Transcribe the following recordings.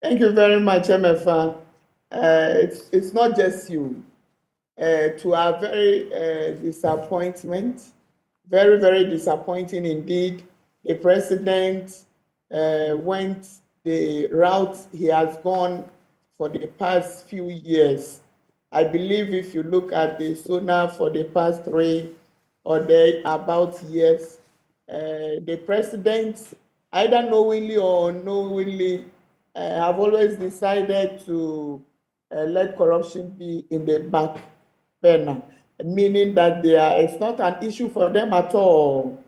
Thank you very much, MFA. It's not just you. To our very disappointment, very, very disappointing indeed. The president went the route he has gone for the past few years. I believe if you look at the SONA for the past 3 or years, the president, either knowingly or unknowingly, have always decided to let corruption be in the back burner, meaning that it's not an issue for them at all.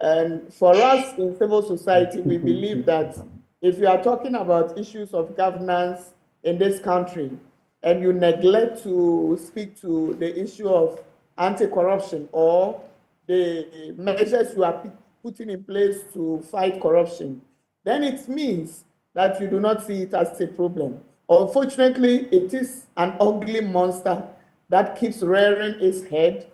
And for us in civil society, we believe that if you are talking about issues of governance in this country and you neglect to speak to the issue of anti-corruption or the measures you are putting in place to fight corruption, then it means that you do not see it as a problem. Unfortunately, it is an ugly monster that keeps rearing its head.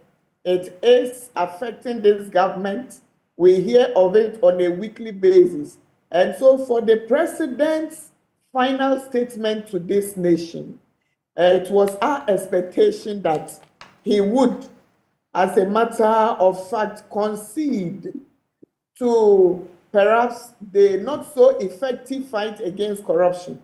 It is affecting this government. We hear of it on a weekly basis. And so for the president's final statement to this nation, it was our expectation that he would, as a matter of fact, concede to perhaps the not so effective fight against corruption.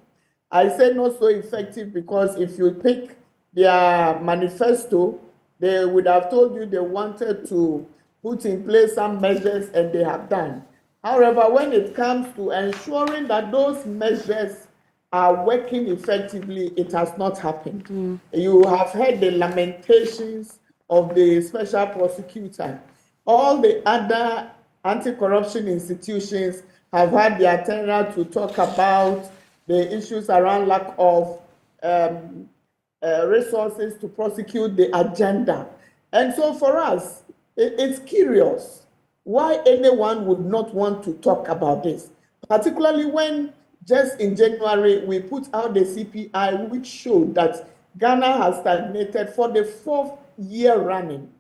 I say not so effective because if you pick their manifesto, they would have told you they wanted to put in place some measures, and they have done. However, when it comes to ensuring that those measures are working effectively, it has not happened. You have heard the lamentations of the special prosecutor. All the other anti-corruption institutions have had their turn to talk about the issues around lack of resources to prosecute the agenda. And so for us, it's curious why anyone would not want to talk about this, particularly when just in January we put out the CPI, which showed that Ghana has stagnated for the 4th year running,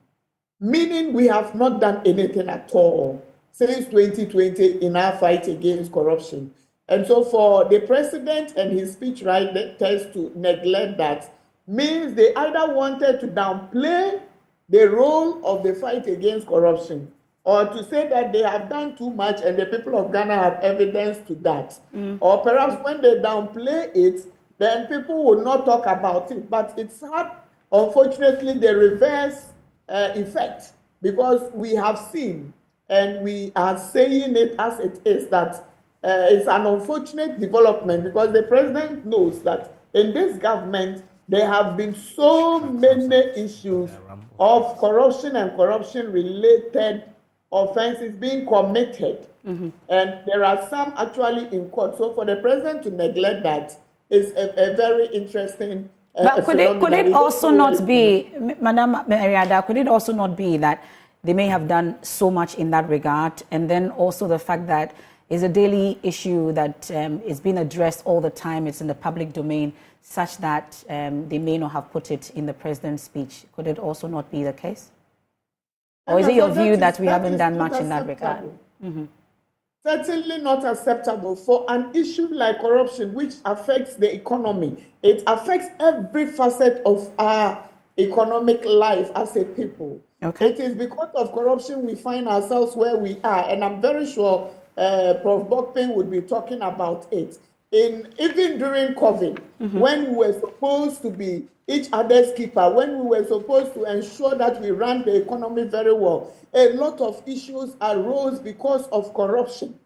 meaning we have not done anything at all since 2020 in our fight against corruption. And so for the president and his speechwriters to neglect that means they either wanted to downplay the role of the fight against corruption or to say that they have done too much and the people of Ghana have evidence to that. Or perhaps when they downplay it, then people will not talk about it. But it's had, unfortunately, the reverse effect, because we have seen and we are saying it as it is that it's an unfortunate development, because the president knows that in this government there have been so many issues of corruption and corruption-related offenses being committed, and there are some actually in court. So for the president to neglect that is a very interesting. But could it also not be, Madam Addah, could it also not be that they may have done so much in that regard, and then also the fact that it's a daily issue that is being addressed all the time, it's in the public domain, such that they may not have put it in the president's speech? Could it also not be the case? Or is it your view that we haven't done much in that regard? Certainly not acceptable for an issue like corruption, which affects the economy. It affects every facet of our economic life as a people. Okay. It is because of corruption we find ourselves where we are, and I'm very sure Prof. Bokpin would be talking about it. Even during COVID, when we were supposed to be each other's keeper, when we were supposed to ensure that we ran the economy very well, a lot of issues arose because of corruption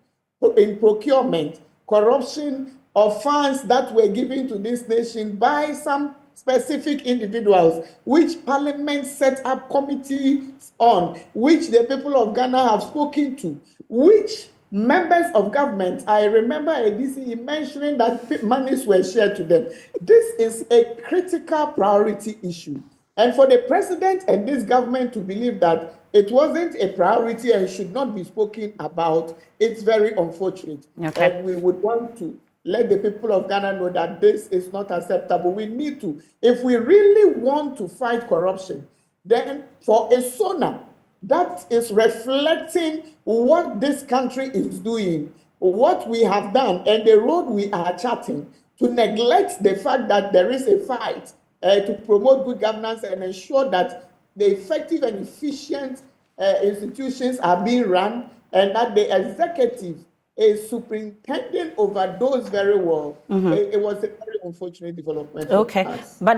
in procurement, corruption of funds that were given to this nation by some specific individuals, which Parliament set up committees on, which the people of Ghana have spoken to, which members of government, I remember a DCE mentioning that monies were shared to them. This is a critical priority issue. And for the president and this government to believe that it wasn't a priority and should not be spoken about, it's very unfortunate. Okay. And we would want to let the people of Ghana know that this is not acceptable. We need to, if we really want to fight corruption, then for a SONA that is reflecting what this country is doing, what we have done, and the road we are charting, to neglect the fact that there is a fight to promote good governance and ensure that the effective and efficient institutions are being run, and that the executive is superintending over those very well. It was a very unfortunate development. Okay, but